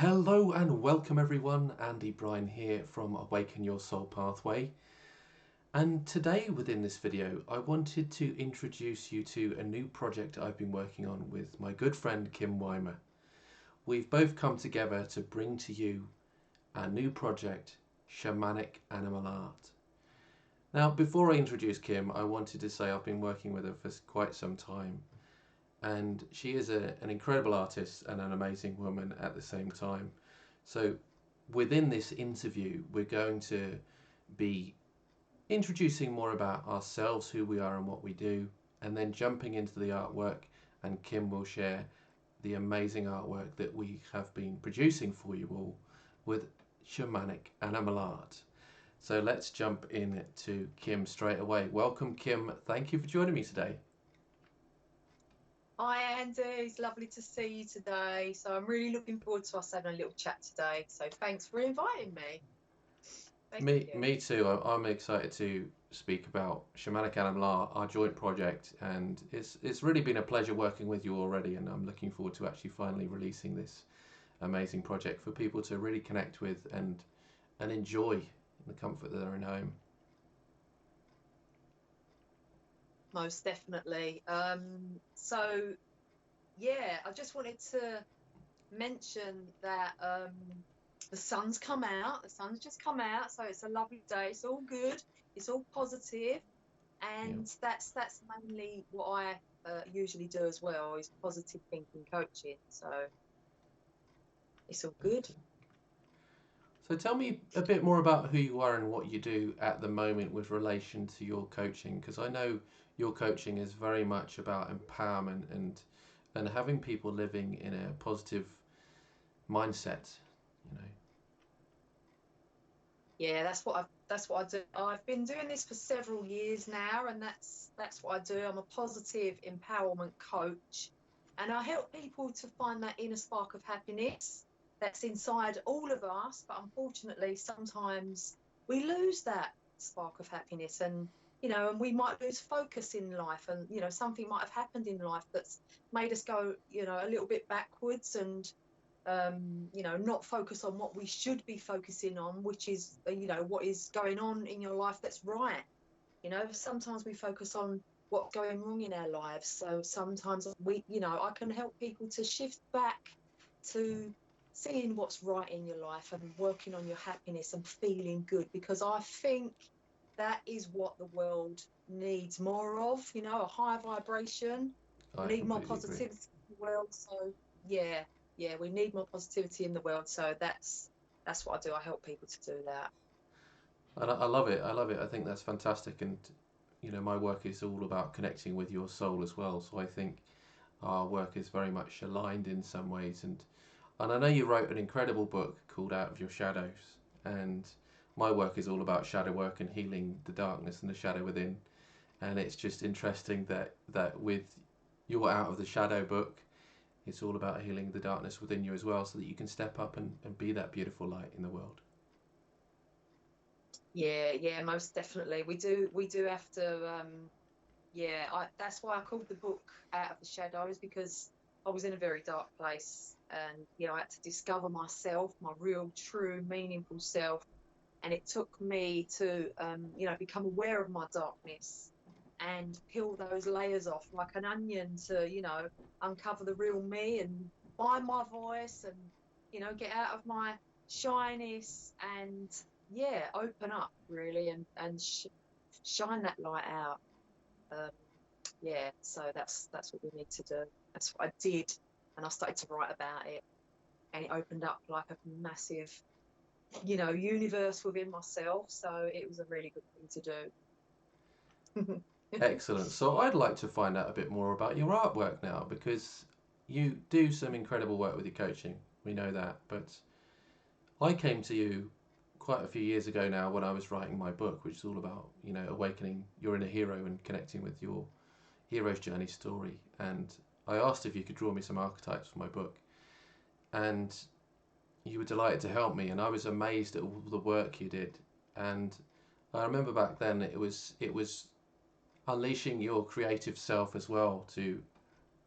Hello and welcome everyone, Andy Brine here from Awaken Your Soul Pathway. And today within this video I wanted to introduce you to a new project I've been working on with my good friend Kim Wymer. We've both come together to bring to you our new project, Shamanic Animal Art. Now before I introduce Kim, I wanted to say I've been working with her for quite some time. And she is an incredible artist and an amazing woman at the same time. So within this interview, we're going to be introducing more about ourselves, who we are and what we do, and then jumping into the artwork, and Kim will share the amazing artwork that we have been producing for you all with Shamanic Animal Art. So let's jump in to Kim straight away. Welcome, Kim. Thank you for joining me today. Hi Andy, it's lovely to see you today. So I'm really looking forward to us having a little chat today. So thanks for inviting me. Thank you. Me too. I'm excited to speak about Shamanic Animal Art, our joint project, and it's really been a pleasure working with you already, and I'm looking forward to actually finally releasing this amazing project for people to really connect with and enjoy in the comfort of their own home. Most definitely. So yeah, I just wanted to mention that the sun's come out. The sun's just come out, so it's a lovely day. It's all good. It's all positive, Yeah. and that's mainly what I usually do as well, is positive thinking coaching. So it's all good. So tell me a bit more about who you are and what you do at the moment with relation to your coaching, because I know your coaching is very much about empowerment and having people living in a positive mindset, you know. Yeah, that's what I do. I've been doing this for several years now, and that's what I do. I'm a positive empowerment coach, and I help people to find that inner spark of happiness that's inside all of us. But unfortunately, sometimes we lose that spark of happiness, and and we might lose focus in life, and something might have happened in life that's made us go, a little bit backwards, and not focus on what we should be focusing on, which is, what is going on in your life that's right. Sometimes we focus on what's going wrong in our lives. So sometimes I can help people to shift back to seeing what's right in your life and working on your happiness and feeling good, because I think that is what the world needs more of, a higher vibration. We I need more completely agree. positivity in the world. So yeah, yeah, we need more positivity in the world. So that's what I do. I help people to do that. And I love it. I love it. I think that's fantastic. And, you know, my work is all about connecting with your soul as well. So I think our work is very much aligned in some ways. And I know you wrote an incredible book called Out of Your Shadows. And my work is all about shadow work and healing the darkness and the shadow within. And it's just interesting that with your Out of the Shadow book, it's all about healing the darkness within you as well, so that you can step up and be that beautiful light in the world. Yeah, yeah, most definitely. We do have to. Yeah, that's why I called the book Out of the Shadows, because I was in a very dark place, and I had to discover myself, my real, true, meaningful self. And it took me to become aware of my darkness and peel those layers off like an onion to uncover the real me and find my voice, and get out of my shyness, and yeah, open up really, and shine that light out. um, yeah, so that's what we need to do. That's what I did, and I started to write about it, and it opened up like a massive universe within myself. So it was a really good thing to do. Excellent. So I'd like to find out a bit more about your artwork now, because you do some incredible work with your coaching. We know that, but I came to you quite a few years ago now when I was writing my book, which is all about, you know, awakening your inner hero and connecting with your hero's journey story. And I asked if you could draw me some archetypes for my book, and you were delighted to help me, and I was amazed at all the work you did. And I remember back then it was unleashing your creative self as well to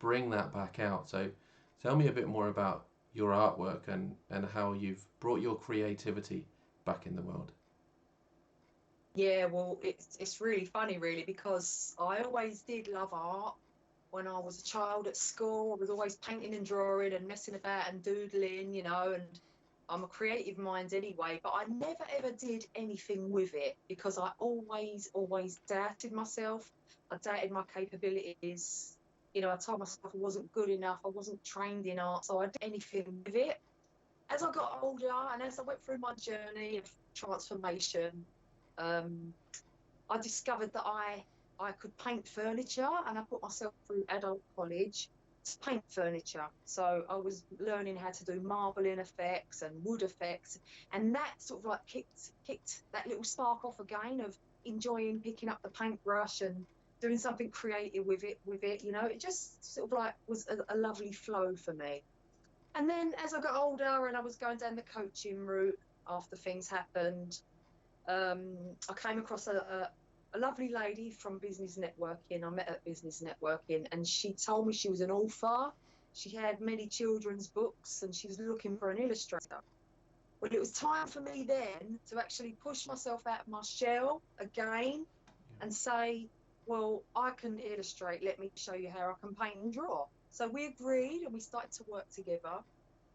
bring that back out. So tell me a bit more about your artwork and how you've brought your creativity back in the world. Yeah, well, it's really funny, really, because I always did love art. When I was a child at school, I was always painting and drawing and messing about and doodling, you know, and I'm a creative mind anyway, but I never ever did anything with it because I always doubted myself. I doubted my capabilities. You know, I told myself I wasn't good enough, I wasn't trained in art, so I did anything with it. As I got older and as I went through my journey of transformation, um, I discovered that I could paint furniture, and I put myself through adult college to paint furniture. So I was learning how to do marbling effects and wood effects, and that sort of like kicked that little spark off again of enjoying picking up the paintbrush and doing something creative with it. You know, it just sort of like was a lovely flow for me. And then as I got older and I was going down the coaching route after things happened, I came across a lovely lady from business networking. I met at business networking, and she told me she was an author. She had many children's books, and she was looking for an illustrator. Well, it was time for me then to actually push myself out of my shell again and say, well, I can illustrate. Let me show you how I can paint and draw. So we agreed and we started to work together.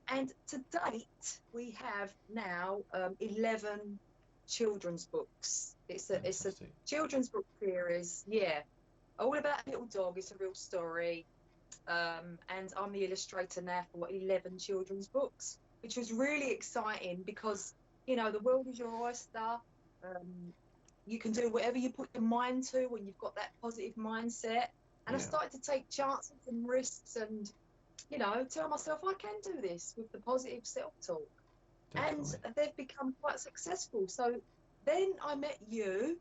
And to date, we have now 11 children's books. It's a Fantastic. children's book series, yeah, all about a little dog. It's a real story, and I'm the illustrator now for 11 children's books, which was really exciting because you know the world is your oyster. Um, you can do whatever you put your mind to when you've got that positive mindset. And I Yeah, started to take chances and risks and you know, tell myself I can do this with the positive self-talk. And definitely. they've become quite successful. So then I met you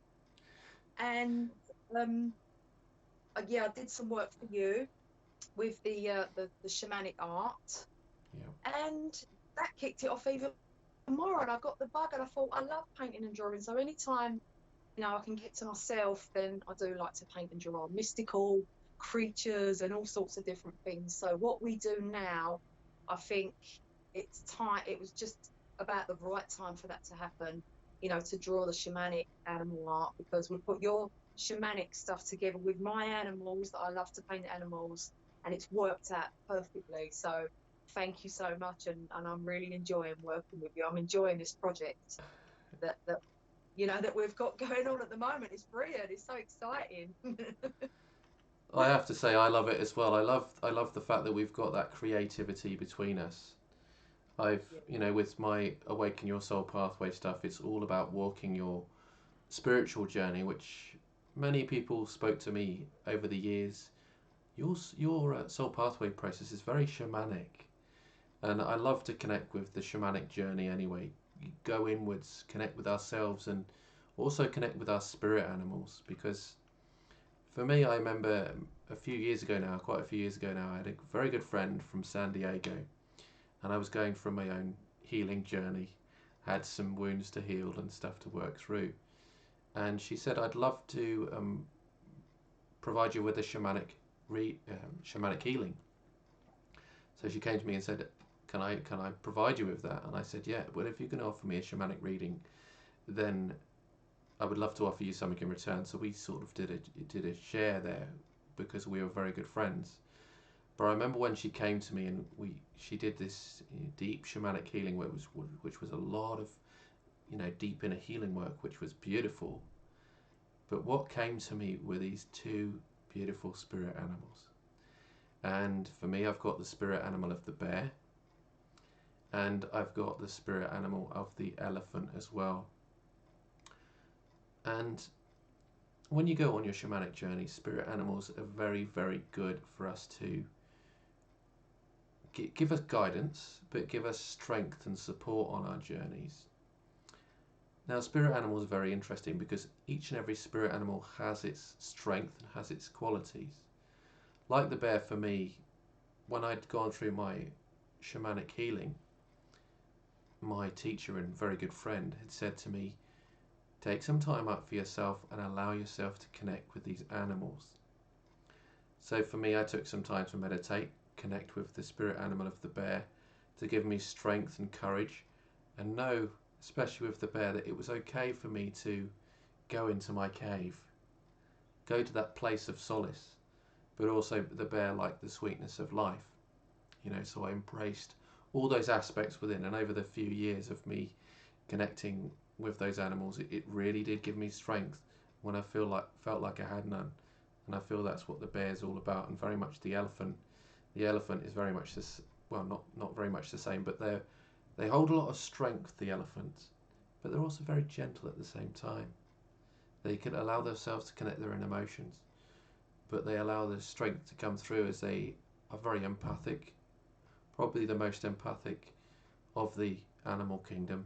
and um yeah, I did some work for you with the shamanic art, Yeah, and that kicked it off even more, and I got the bug and I thought I love painting and drawing. So anytime you know I can get to myself, then I do like to paint and draw mystical creatures and all sorts of different things. So what we do now, I think it's time, it was just about the right time for that to happen, you know, to draw the shamanic animal art, because we put your shamanic stuff together with my animals that I love to paint animals, and it's worked out perfectly. So thank you so much, and I'm really enjoying working with you. I'm enjoying this project that you know that we've got going on at the moment. It's brilliant. It's so exciting. I have to say I love it as well. I love the fact that we've got that creativity between us. I've, Yeah. with my Awaken Your Soul Pathway stuff, it's all about walking your spiritual journey, which many people spoke to me over the years. Your soul pathway process is very shamanic, and I love to connect with the shamanic journey anyway. Go inwards, connect with ourselves, and also connect with our spirit animals. Because for me, I remember a few years ago now, quite a few years ago now, I had a very good friend from San Diego, and I was going through my own healing journey, had some wounds to heal and stuff to work through. And she said, "I'd love to provide you with a shamanic healing." So she came to me and said, "Can I provide you with that?" And I said, "Yeah. Well, if you can offer me a shamanic reading, then I would love to offer you something in return." So we sort of did a share there because we were very good friends. But I remember when she came to me and she did this deep shamanic healing, which was a lot of deep inner healing work, which was beautiful. But what came to me were these two beautiful spirit animals. And for me, I've got the spirit animal of the bear, and I've got the spirit animal of the elephant as well. And when you go on your shamanic journey, spirit animals are very, very good for us to give us guidance, but give us strength and support on our journeys. Now, spirit animals are very interesting because each and every spirit animal has its strength and has its qualities. Like the bear, for me, when I'd gone through my shamanic healing, my teacher and very good friend had said to me, take some time out for yourself and allow yourself to connect with these animals. So for me, I took some time to meditate, connect with the spirit animal of the bear, to give me strength and courage, and know, especially with the bear, that it was okay for me to go into my cave, go to that place of solace, but also the bear liked the sweetness of life, you know. So I embraced all those aspects within, and over the few years of me connecting with those animals, it really did give me strength when I felt like I had none. And I feel that's what the bear is all about, and very much the elephant. The elephant is very much this, well, not very much the same, but they hold a lot of strength, the elephants, but they're also very gentle at the same time. They can allow themselves to connect their own emotions, but they allow the strength to come through as they are very empathic, probably the most empathic of the animal kingdom,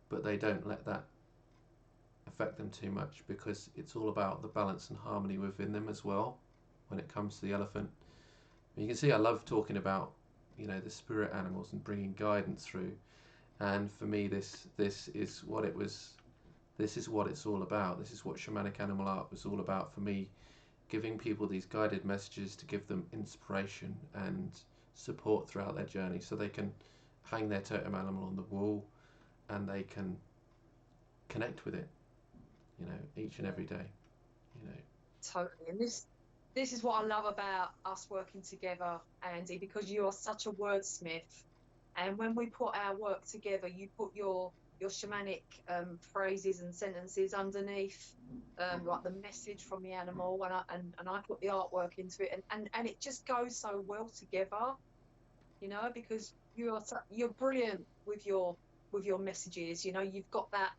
but they don't let that affect them too much, because it's all about the balance and harmony within them as well when it comes to the elephant. You can see I love talking about, you know, the spirit animals and bringing guidance through, and for me this is what it was. This is what it's all about. This is what Shamanic Animal Art was all about for me, giving people these guided messages to give them inspiration and support throughout their journey, so they can hang their totem animal on the wall and they can connect with it, you know, each and every day, you know. Totally. And this is what I love about us working together, Andy, because you are such a wordsmith. And when we put our work together, you put your shamanic phrases and sentences underneath, like the message from the animal, and I put the artwork into it, and it just goes so well together, you know, because you're brilliant with your messages. You know, you've got that,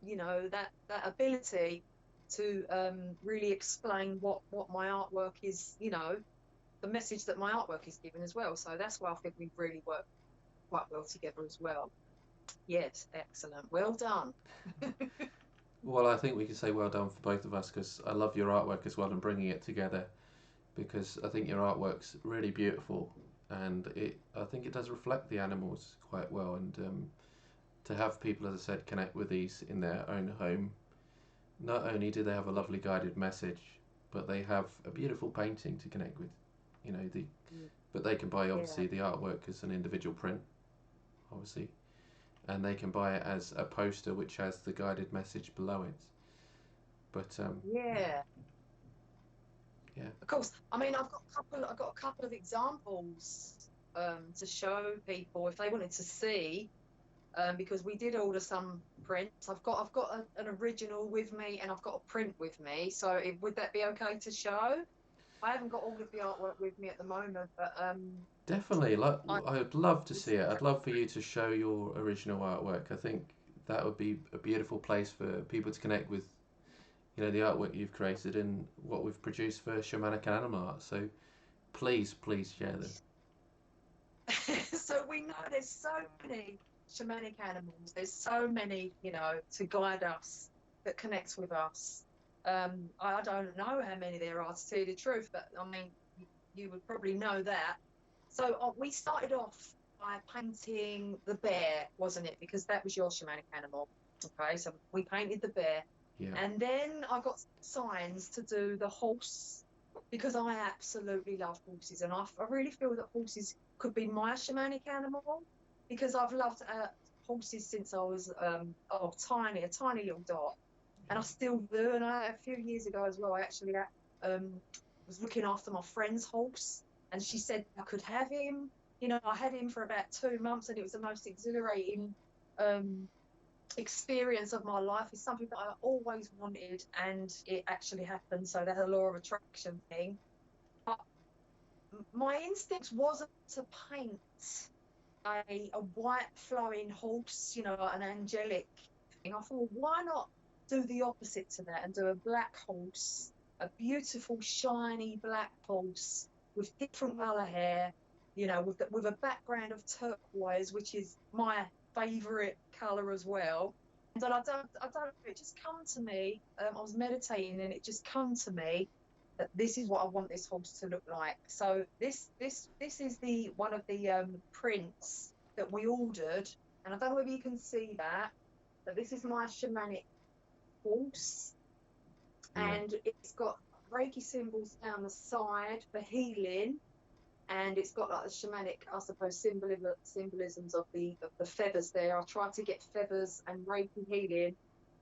you know, that ability to really explain what my artwork is, you know, the message that my artwork is giving as well. So that's why I think we really work quite well together as well. Yes, excellent. Well done. Well, I think we can say well done for both of us, because I love your artwork as well and bringing it together, because I think your artwork's really beautiful, and I think it does reflect the animals quite well, and to have people, as I said, connect with these in their own home. Not only do they have a lovely guided message, but they have a beautiful painting to connect with, you know. But they can buy, Yeah. obviously, the artwork as an individual print, obviously, and they can buy it as a poster which has the guided message below it. But Yeah. yeah, Of course. I mean, I've got a couple of examples to show people if they wanted to see, because we did order some prints. I've got an original with me, and I've got a print with me. So would that be okay to show? I haven't got all of the artwork with me at the moment, but definitely. Like, I I would love to see it. I'd love for you to show your original artwork. I think that would be a beautiful place for people to connect with, you know, the artwork you've created and what we've produced for Shamanic Animal Art. So please, please share them. so we know there's so many shamanic animals. There's so many, you know, to guide us, that connects with us. I don't know how many there are, to tell you the truth, but I mean, you would probably know that. So we started off by painting the bear, wasn't it? Because that was your shamanic animal. Okay, so we painted the bear. Yeah. And then I got signs to do the horse, because I absolutely love horses, and I really feel that horses could be my shamanic animal, because I've loved horses since I was a tiny little dot, and I still do. And a few years ago as well, I actually was looking after my friend's horse, and she said I could have him. You know, I had him for about 2 months, and it was the most exhilarating experience of my life. Is something that I always wanted, and it actually happened. So that's a law of attraction thing. But my instinct wasn't to paint a white flowing horse, you know, an angelic thing. I thought, why not do the opposite to that and do a black horse, a beautiful shiny black horse with different colour hair, you know, with a background of turquoise, which is my favourite colour as well. And I don't know, it just come to me. I was meditating, and it just come to me that this is what I want this horse to look like. So this is the one of the prints that we ordered, and I don't know whether you can see that, but this is my shamanic horse, Yeah. and it's got Reiki symbols down the side for healing, and it's got like the shamanic, I suppose, symbolisms of the feathers there. I try to get feathers and Reiki healing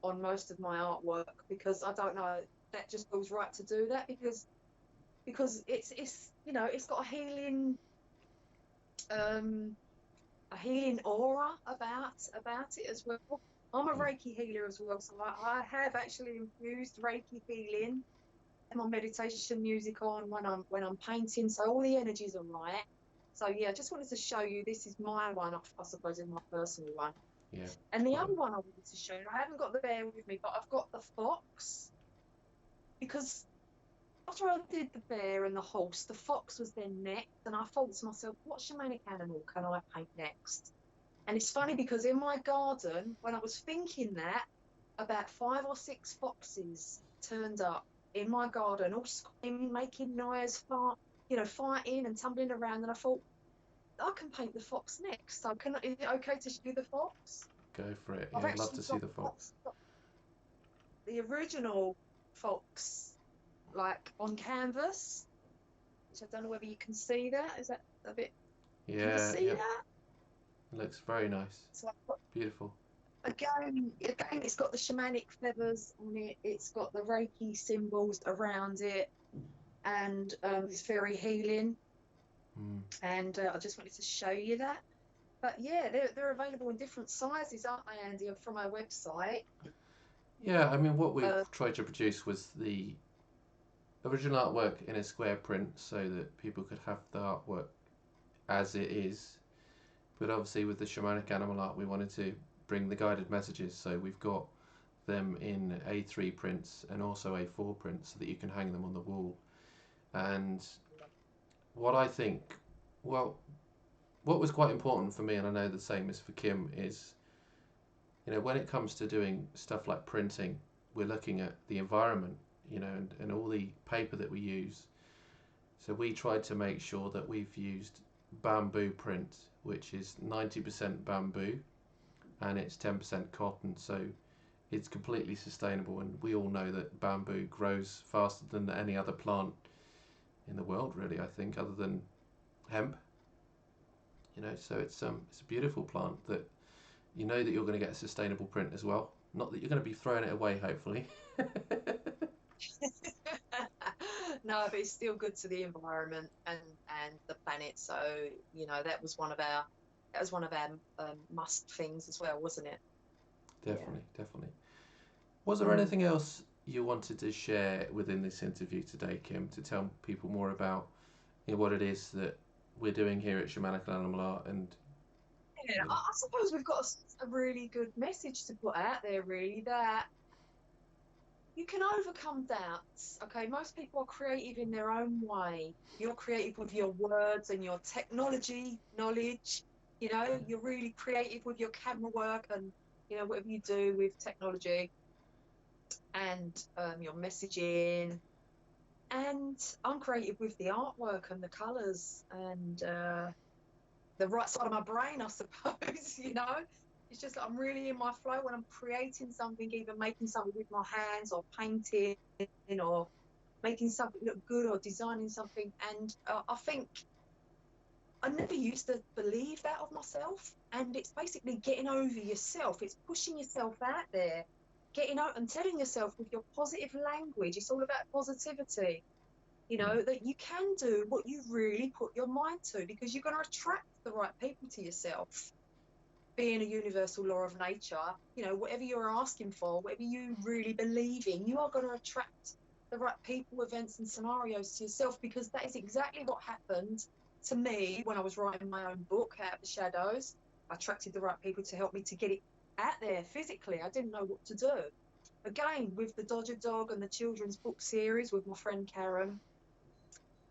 on most of my artwork because I don't know, that just feels right to do that because it's you know, it's got a healing aura about it as well. I'm a Reiki healer as well, so I have actually infused Reiki healing and my meditation music on when I'm painting, so all the energies are right. So yeah, I just wanted to show you, this is my one, I suppose, in my personal one. Yeah. And the other one I wanted to show you, I haven't got the bear with me, but I've got the fox, because after I did the bear and the horse, the fox was then next, and I thought to myself, what shamanic animal can I paint next? And it's funny because in my garden, when I was thinking that, about 5 or 6 foxes turned up in my garden, all screaming, making noise, fighting and tumbling around. And I thought, I can paint the fox next. So is it okay to do the fox? Go for it. I've Yeah, I'd love actually to see the fox. got the original fox, like on canvas, which I don't know whether you can see that. Is that a bit? Can you Yeah, see yeah. that? It looks very nice. So I've got, Beautiful. again, it's got the shamanic feathers on it. It's got the Reiki symbols around it, and it's very healing. Mm. And I just wanted to show you that. But yeah, they're available in different sizes, aren't they, Andy? From our website. Yeah, I mean, what we tried to produce was the original artwork in a square print so that people could have the artwork as it is. But obviously, with the Shamanic Animal Art, we wanted to bring the guided messages. So we've got them in A3 prints and also A4 prints so that you can hang them on the wall. And what I think, well, what was quite important for me, and I know the same is for Kim, is, you know, when it comes to doing stuff like printing, we're looking at the environment, you know, and all the paper that we use. So we tried to make sure that we've used bamboo print, which is 90% bamboo and it's 10% cotton. So it's completely sustainable, and we all know that bamboo grows faster than any other plant in the world, really, I think, other than hemp. You know, so it's a beautiful plant that you know that you're going to get a sustainable print as well. Not that you're going to be throwing it away, hopefully. No, but it's still good to the environment and the planet. So you know, that was one of our must things as well, wasn't it? Definitely, definitely. Was there anything else you wanted to share within this interview today, Kim, to tell people more about, you know, what it is that we're doing here at Shamanic Animal Art? And yeah, I suppose we've got a really good message to put out there, really, that you can overcome doubts. Okay, most people are creative in their own way. You're creative with your words and your technology knowledge. You know, you're really creative with your camera work and, you know, whatever you do with technology and your messaging. And I'm creative with the artwork and the colours and the right side of my brain, I suppose. You know, it's just like I'm really in my flow when I'm creating something, either making something with my hands or painting or making something look good or designing something. And I think I never used to believe that of myself. And it's basically getting over yourself. It's pushing yourself out there, getting out and telling yourself with your positive language. It's all about positivity. You know, that you can do what you really put your mind to, because you're going to attract the right people to yourself. Being a universal law of nature, you know, whatever you're asking for, whatever you really believe in, you are going to attract the right people, events, and scenarios to yourself, because that is exactly what happened to me when I was writing my own book, Out of the Shadows. I attracted the right people to help me to get it out there physically. I didn't know what to do. Again, with the Dodger Dog and the children's book series with my friend Karen,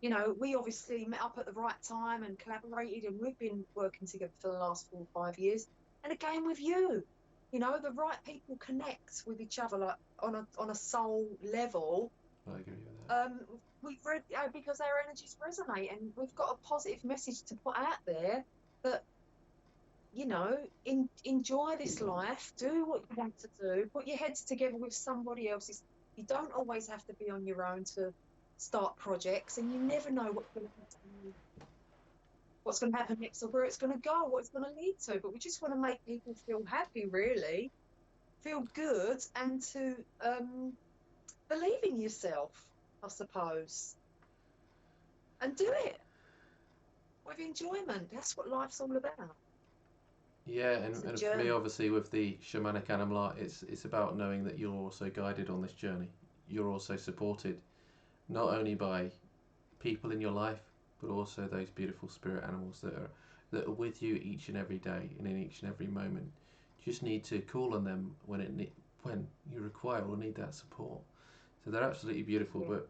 you know, we obviously met up at the right time and collaborated, and we've been working together for the last 4 or 5 years. And again with you, you know, the right people connect with each other, like on a soul level. I agree with that. We've read because our energies resonate, and we've got a positive message to put out there that, you know, enjoy this life, do what you want to do, put your heads together with somebody else's. You don't always have to be on your own to start projects, and you never know what's going to happen what's going to happen next or where it's going to go, what it's going to lead to. But we just want to make people feel happy, really, feel good, and to believe in yourself, I suppose, and do it with enjoyment. That's what life's all about. Yeah, It's a and for me, journey. obviously, with the shamanic animal art, it's about knowing that you're also guided on this journey. You're also supported, not only by people in your life, but also those beautiful spirit animals that are with you each and every day and in each and every moment. You just need to call on them when you require or need that support. So they're absolutely beautiful, Yeah. but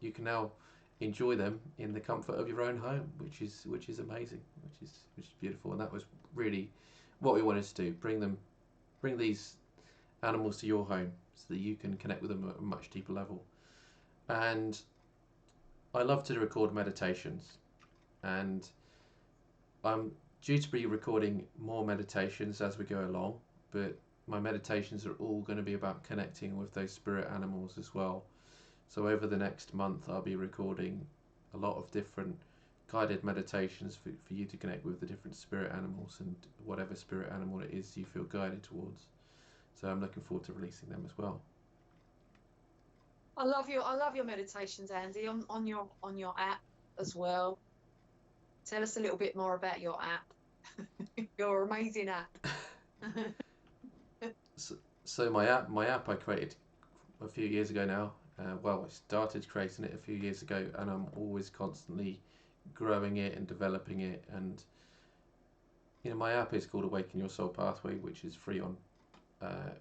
you can now enjoy them in the comfort of your own home, which is amazing, which is beautiful. And that was really what we wanted to do: bring these animals to your home so that you can connect with them at a much deeper level. And I love to record meditations, and I'm due to be recording more meditations as we go along, but my meditations are all going to be about connecting with those spirit animals as well. So over the next month, I'll be recording a lot of different guided meditations for you to connect with the different spirit animals and whatever spirit animal it is you feel guided towards. So I'm looking forward to releasing them as well. I love your meditations, Andy, on your app as well. Tell us a little bit more about your app. Your amazing app. So my app I created a few years ago now. Well, I started creating it a few years ago, and I'm always constantly growing it and developing it. And my app is called Awaken Your Soul Pathway, which is free on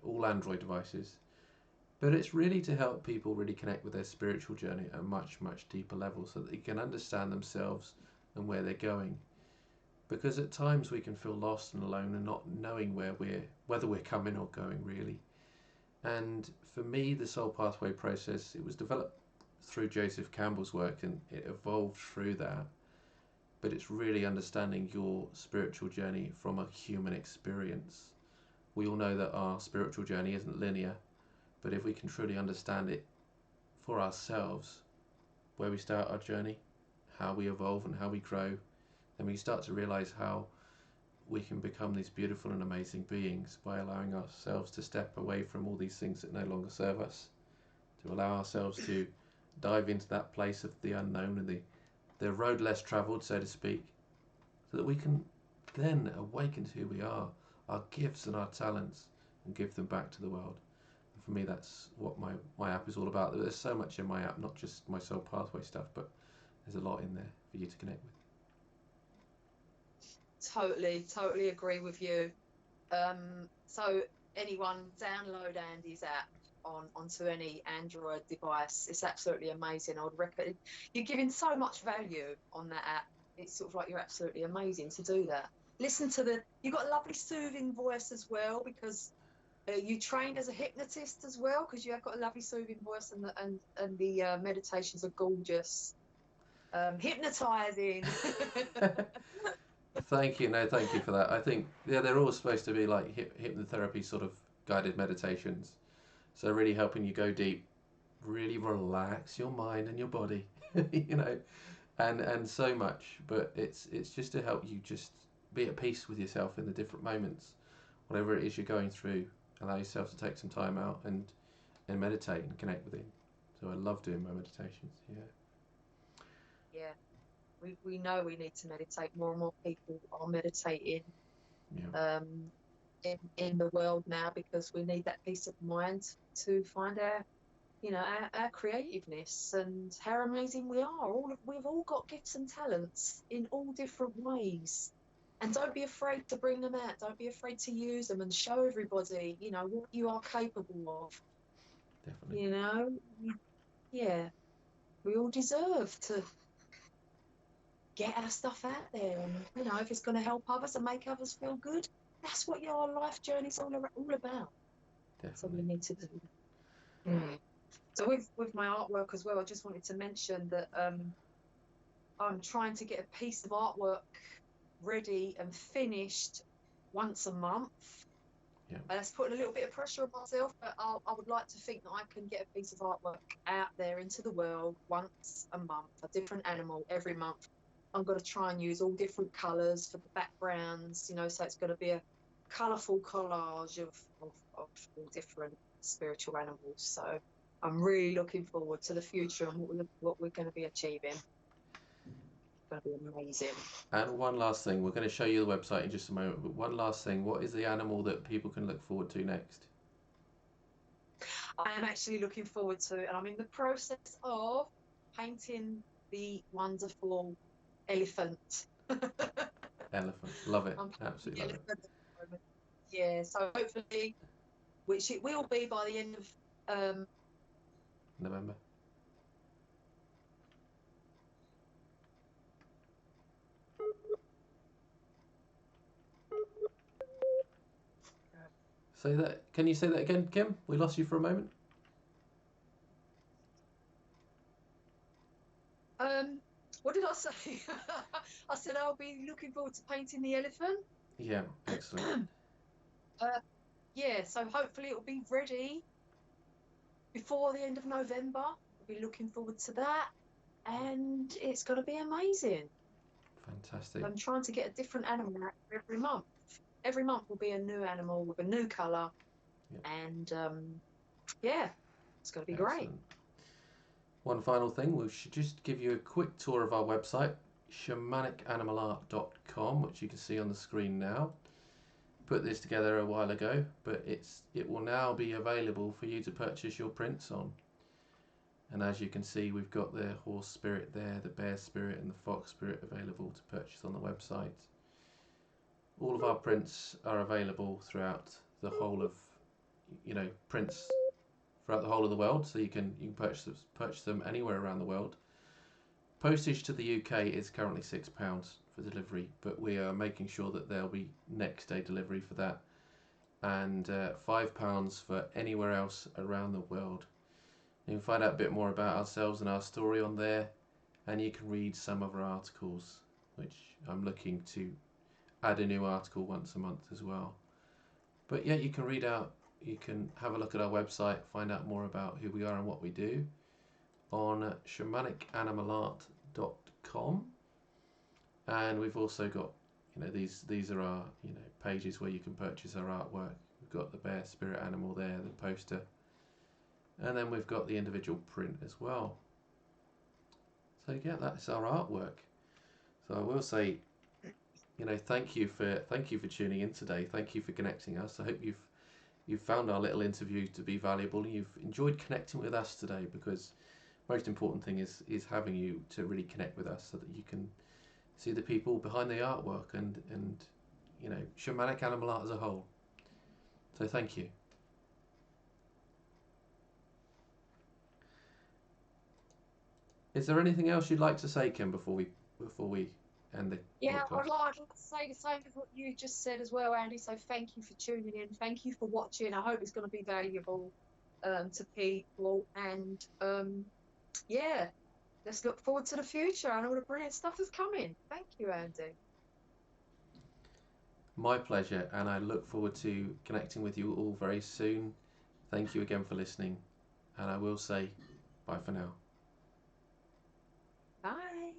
all Android devices. But it's really to help people really connect with their spiritual journey at a much, much deeper level so that they can understand themselves and where they're going. Because at times we can feel lost and alone and not knowing whether we're coming or going really. And for me, the Soul Pathway process, it was developed through Joseph Campbell's work and it evolved through that. But it's really understanding your spiritual journey from a human experience. We all know that our spiritual journey isn't linear, but if we can truly understand it for ourselves, where we start our journey, how we evolve and how we grow, then we start to realize how we can become these beautiful and amazing beings by allowing ourselves to step away from all these things that no longer serve us, to allow ourselves to dive into that place of the unknown and the road less travelled, so to speak, so that we can then awaken to who we are, our gifts and our talents, and give them back to the world. And for me, that's what my app is all about. There's so much in my app, not just my soul pathway stuff, but there's a lot in there for you to connect with. Totally agree with you. So anyone download Andy's app onto any Android device. It's absolutely amazing. I would recommend. You're giving so much value on that app. It's sort of like you're absolutely amazing to do that. Listen to you've got a lovely soothing voice as well, because you trained as a hypnotist as well, because you have got a lovely soothing voice, and the meditations are gorgeous, hypnotizing. Thank you. No, thank you for that. I think, yeah, they're all supposed to be like hypnotherapy sort of guided meditations. So really helping you go deep, really relax your mind and your body, you know, and so much. But it's just to help you just be at peace with yourself in the different moments, whatever it is you're going through. Allow yourself to take some time out and meditate and connect with it. So I love doing my meditations. Yeah. Yeah. We know we need to meditate. More and more people are meditating Yeah. in the world now, because we need that peace of mind to find our creativeness and how amazing we are. We've all got gifts and talents in all different ways. And don't be afraid to bring them out. Don't be afraid to use them and show everybody, what you are capable of. Definitely. Yeah, we all deserve to get our stuff out there, and if it's going to help others and make others feel good, that's what your life journey's all about. So we Definitely. need to do that. So with my artwork as well, I just wanted to mention that I'm trying to get a piece of artwork ready and finished once a month. Yeah. That's putting a little bit of pressure on myself, but I would like to think that I can get a piece of artwork out there into the world once a month, a different animal every month. I'm going to try and use all different colours for the backgrounds, you know, so it's going to be a colourful collage of all different spiritual animals. So I'm really looking forward to the future and what we're going to be achieving. It's going to be amazing. And one last thing, we're going to show you the website in just a moment, but one last thing, what is the animal that people can look forward to next? I am actually looking forward to it, and I'm in the process of painting the wonderful elephant. Elephant. Love it. I'm Absolutely love it. elephant at the moment. Yeah, so hopefully, which it will be by the end of November. Say that. Can you say that again, Kim? We lost you for a moment. What did I say? I said I'll be looking forward to painting the elephant. Yeah, excellent. Yeah, so hopefully it will be ready before the end of November. I'll be looking forward to that, and it's going to be amazing. Fantastic. I'm trying to get a different animal out every month. Every month will be a new animal with a new colour, and yeah, it's going to be great. One final thing, we should just give you a quick tour of our website, shamanicanimалart.com, which you can see on the screen now. Put this together a while ago, but it will now be available for you to purchase your prints on. And as you can see, we've got the horse spirit there, the bear spirit and the fox spirit available to purchase on the website. All of our prints are available throughout the whole of, prints throughout the whole of the world, so you can purchase them anywhere around the world. Postage to the UK is currently £6 for delivery, but we are making sure that there'll be next day delivery for that, and £5 for anywhere else around the world. You can find out a bit more about ourselves and our story on there, and you can read some of our articles, which I'm looking to add a new article once a month as well. But yeah, you can have a look at our website, find out more about who we are and what we do on shamanicanimalart.com. And we've also got, these are our, pages where you can purchase our artwork. We've got the bear spirit animal there, the poster, and then we've got the individual print as well. So yeah, that's our artwork. So I will say, thank you for tuning in today. Thank you for connecting us. I hope you've found our little interview to be valuable. You've enjoyed connecting with us today, because most important thing is having you to really connect with us so that you can see the people behind the artwork and shamanic animal art as a whole. So thank you. Is there anything else you'd like to say, Kim, before we end the podcast? I'd like to say the same as what you just said as well, Andy. So thank you for tuning in. Thank you for watching. I hope it's going to be valuable to people. And yeah, let's look forward to the future and all the brilliant stuff that's coming. Thank you, Andy. My pleasure, and I look forward to connecting with you all very soon. Thank you again for listening, and I will say bye for now. Bye.